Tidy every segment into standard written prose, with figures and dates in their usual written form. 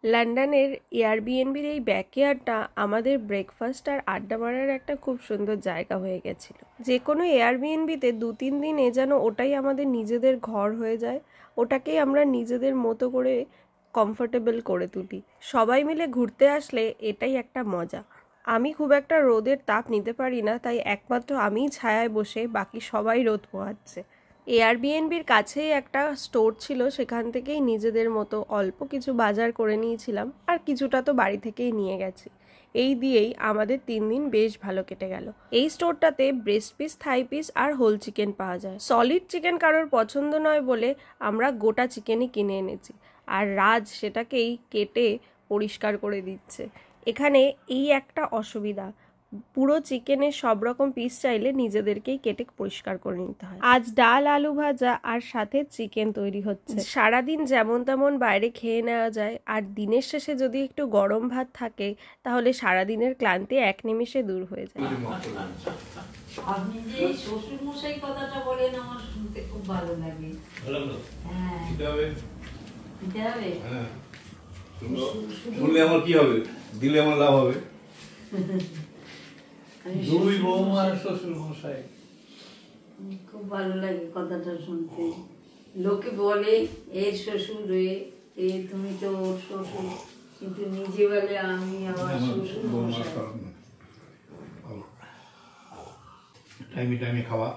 লন্ডনের এয়ারবিএনবির এই ব্যাকইয়ার্ডটা আমাদের ব্রেকফাস্ট আর আড্ডা মারার একটা খুব সুন্দর জায়গা হয়ে গেছিল। যে কোনো এয়ারবিএনবিতে 2-3 দিনে যেন ওটাই আমাদের নিজেদের ঘর হয়ে যায়, ওটাকেই আমরা নিজেদের মতো করে কমফোর্টেবল করে তুলি। সবাই মিলে ঘুরতে আসলে এটাই একটা মজা। আমি খুব একটা রোদের তাপ নিতে পারি না, তাই একমাত্র আমিই ছায়ায় বসে, বাকি সবাই রোদ পোহাচ্ছে। এয়ারবিএনবির কাছেই একটা স্টোর ছিল, সেখান থেকেই নিজেদের মতো অল্প কিছু বাজার করে নিয়েছিলাম, আর কিছুটা তো বাড়ি থেকেই নিয়ে গেছি। এই দিয়েই আমাদের 3 দিন বেশ ভালো কেটে গেল। এই স্টোরটাতে ব্রেস্ট পিস, থাই পিস আর হোল চিকেন পাওয়া যায়। সলিড চিকেন কারোর পছন্দ নয় বলে আমরা গোটা চিকেনই কিনে এনেছি, আর রাজ সেটাকেই কেটে পরিষ্কার করে দিচ্ছে। এখানে এই একটা অসুবিধা, পুরো চিকেনের সব রকম পিস চাইলে নিজেদেরকেই কেটে পরিষ্কার করে নিতে হয়। আজ ডাল, আলু ভাজা আর সাথে চিকেন তৈরি হচ্ছে। সারাদিন যেমন তেমন বাইরে খেয়ে নেওয়া যায়, আর দিনের শেষে যদি একটু গরম ভাত থাকে তাহলে সারাদিনের ক্লান্তি এক নিমিষে দূর হয়ে যায়। আপনি যে শ্বশুর মশাই কথাটা বলেন আমার শুনতে খুব ভালো লাগে। হ্যাঁ, দিতে হবে। হ্যাঁ, শুনলে আমার কি হবে, দিলে আমার লাভ হবে। দুই বৌমা আর শ্বশুর মশাই, খুব ভালো লাগে কথাটা শুনতে। লোকে বলে এর শ্বশুর এ, তুমি তো ওর শ্বশুর, কিন্তু নিজে বলে আমি আমার শ্বশুর মশাই। টাইমে টাইমে খাওয়া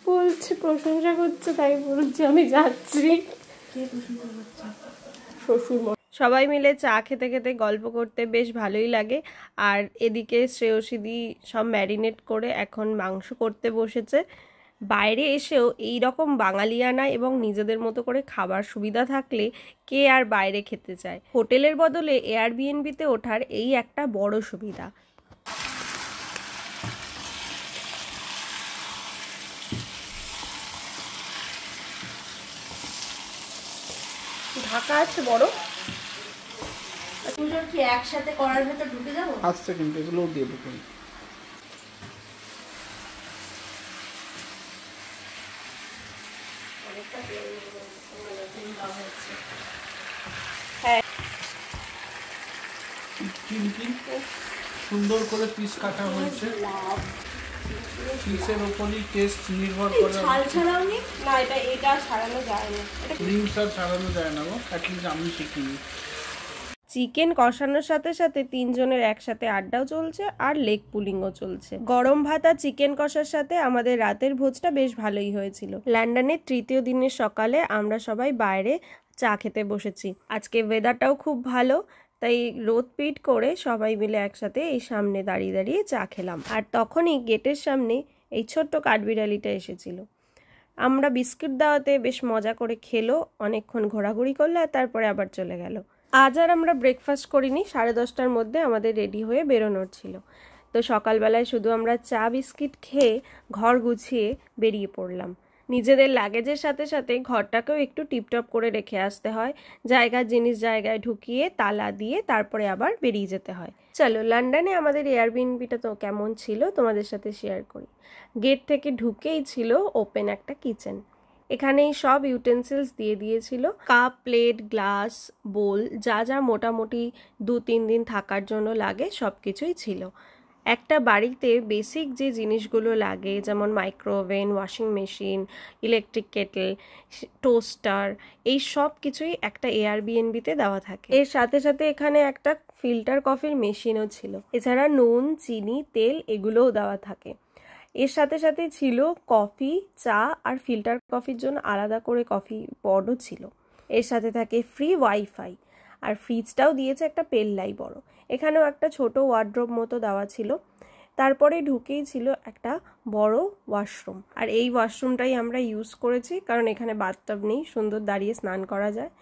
বলছে, প্রশংসা করছে, তাই বলছি আমি যাচ্ছি। শ্বশুর সবাই মিলে চা খেতে খেতে গল্প করতে বেশ ভালোই লাগে। আর এদিকে শ্রেয়সীদি সব ম্যারিনেট করে এখন মাংস করতে বসেছে। বাইরে এসেও এই রকম বাঙালিয়ানা এবং নিজেদের মতো করে খাবার সুবিধা থাকলে কে আর বাইরে খেতে চায়। হোটেলের বদলে এয়ারবিএনবিতে ওঠার এই একটা বড় সুবিধা। ঢাকা আছে বড়। এগুলো কি একসাথে করার ভেতর ঢুকে যাবো? আসছে কিন্তু এগুলোও দিয়ে দেবো। সুন্দর করে পিস কাটা হয়েছে, পিসের উপরই টেস্ট নির্ভর করে। ছাল ছাড়াওনি না, এটা ছাড়ানো যায় না, লিংস আর ছাড়ানো যায় না গো, অ্যাটলিস্ট আমি শিখিনি। চিকেন কষানোর সাথে সাথে 3 জনের একসাথে আড্ডাও চলছে আর লেগ পুলিংও চলছে। গরম ভাত আর চিকেন কষার সাথে আমাদের রাতের ভোজটা বেশ ভালোই হয়েছিল। লন্ডনের 3য় দিনের সকালে আমরা সবাই বাইরে চা খেতে বসেছি। আজকে ওয়েদারটাও খুব ভালো, তাই রোদ পিট করে সবাই মিলে একসাথে এই সামনে দাঁড়িয়ে দাঁড়িয়ে চা খেলাম। আর তখনই গেটের সামনে এই ছোট্ট কাঠবিড়ালিটা এসেছিল। আমরা বিস্কুট দেওয়াতে বেশ মজা করে খেলো, অনেকক্ষণ ঘোরাঘুরি করলো, আর তারপরে আবার চলে গেল। আজ আর আমরা ব্রেকফাস্ট করিনি, 10:30টার মধ্যে আমাদের রেডি হয়ে বেরোনোর ছিল। তো সকালবেলায় শুধু আমরা চা বিস্কিট খেয়ে ঘর গুছিয়ে বেরিয়ে পড়লাম। নিজেদের লাগেজের সাথে সাথে ঘরটাকেও একটু টিপটপ করে রেখে আসতে হয়। জায়গার জিনিস জায়গায় ঢুকিয়ে তালা দিয়ে তারপরে আবার বেরিয়ে যেতে হয়। চলো, লন্ডনে আমাদের এয়ারবিএনবিটা তো কেমন ছিল তোমাদের সাথে শেয়ার করি। গেট থেকে ঢুকেই ছিল ওপেন একটা কিচেন। এখানেই সব ইউটেন্সিলস দিয়ে দিয়েছিল, কাপ, প্লেট, গ্লাস, বোল, যা যা মোটামুটি 2-3 দিন থাকার জন্য লাগে সব কিছুই ছিল। একটা বাড়িতে বেসিক যে জিনিসগুলো লাগে, যেমন micro oven, washing machine, electric kettle, toaster, এই সব কিছুই একটা এয়ারবিএনবিতে দেওয়া থাকে। এর সাথে সাথে এখানে একটা ফিল্টার কফির মেশিনও ছিল। এছাড়া নুন, চিনি, তেল এগুলোও দেওয়া থাকে। এর সাথে সাথে ছিল কফি, চা আর ফিল্টার কফির জন্য আলাদা করে কফি পটও ছিল। এর সাথে থাকে ফ্রি ওয়াইফাই, আর ফ্রিজটাও দিয়েছে একটা পেল্লাই বড়। এখানেও একটা ছোট ওয়ার্ড্রোব মতো দেওয়া ছিল। তারপরে ঢুকেই ছিল একটা বড় ওয়াশরুম, আর এই ওয়াশরুমটাই আমরা ইউজ করেছি, কারণ এখানে বাথটাব নেই, সুন্দর দাঁড়িয়ে স্নান করা যায়।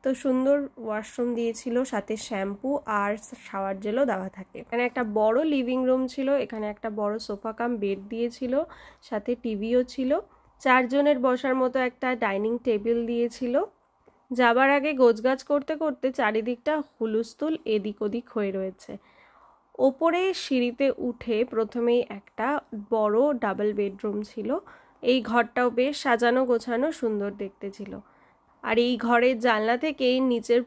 তো সুন্দর ওয়াশরুম দিয়েছিল, সাথে শ্যাম্পু আর শাওয়ার জেলও দেওয়া থাকে। এখানে একটা বড় লিভিং রুম ছিল, এখানে একটা বড় সোফা কাম বেড দিয়েছিল, সাথে টিভিও ছিল। 4 জনের বসার মতো একটা ডাইনিং টেবিল দিয়েছিল। যাবার আগে গোছগাছ করতে করতে চারিদিকটা হুলস্থুল এদিক ওদিক হয়ে রয়েছে। ওপরে সিঁড়িতে উঠে প্রথমেই একটা বড় ডাবল বেডরুম ছিল। এই ঘরটাও বেশ সাজানো গোছানো, সুন্দর দেখতে ছিল। আর এই ঘরের জানলা থেকেই নিচের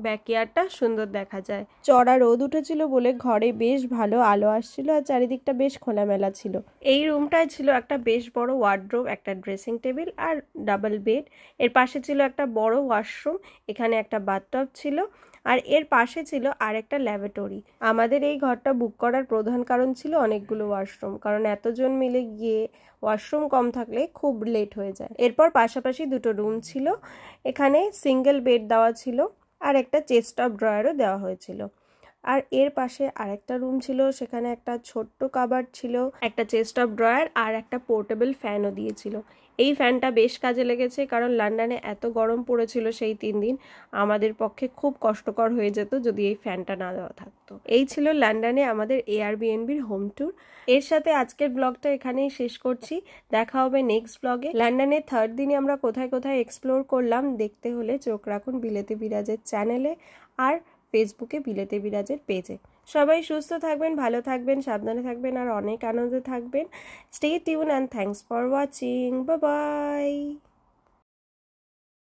ব্যাকইয়ার্ডটা সুন্দর দেখা যায়। চড়া রোদ উঠেছিল বলে ঘরে বেশ ভালো আলো আসছিল আর চারিদিকটা বেশ খোলামেলা ছিল। এই রুমটায় ছিল একটা বেশ বড় ওয়ার্ডরোব, একটা ড্রেসিং টেবিল আর ডাবল বেড। এর পাশে ছিল একটা বড় ওয়াশরুম, এখানে একটা বাথটব ছিল আর এর পাশে ছিল আর একটা ল্যাবরেটরি। আমাদের এই ঘরটা বুক করার প্রধান কারণ ছিল অনেকগুলো ওয়াশরুম, কারণ এতজন মিলে গিয়ে ওয়াশরুম কম থাকলে খুব লেট হয়ে যায়। এরপর পাশাপাশি দুটো রুম ছিল, এখানে সিঙ্গেল বেড দেওয়া ছিল আর একটা চেস্ট অফ ড্রয়ারও দেওয়া হয়েছিল। আর এর পাশে আরেকটা রুম ছিল, সেখানে একটা ছোট্ট কাবার্ড ছিল, একটা চেস্ট অফ ড্রয়ার আর একটা পোর্টেবল ফ্যানও দিয়েছিল। এই ফ্যানটা বেশ কাজে লেগেছে, কারণ লন্ডনে এত গরম পড়েছিল সেই 3 দিন, আমাদের পক্ষে খুব কষ্টকর হয়ে যেত যদি এই ফ্যানটা না দেওয়া থাকতো। এই ছিল লন্ডনে আমাদের এয়ারবিএনবির হোম ট্যুর। এর সাথে আজকের ব্লগটা এখানেই শেষ করছি। দেখা হবে নেক্সট ব্লগে। লন্ডনের 3rd দিনে আমরা কোথায় কোথায় এক্সপ্লোর করলাম দেখতে হলে চোখ রাখুন বিলেতে বিরাজের চ্যানেলে আর ফেসবুকে বিলেতে বিরাজের পেজে। সবাই সুস্থ থাকবেন, ভালো থাকবেন, সাবধানে থাকবেন আর অনেক আনন্দে থাকবেন। Stay tune and thanks for watching. Bye bye.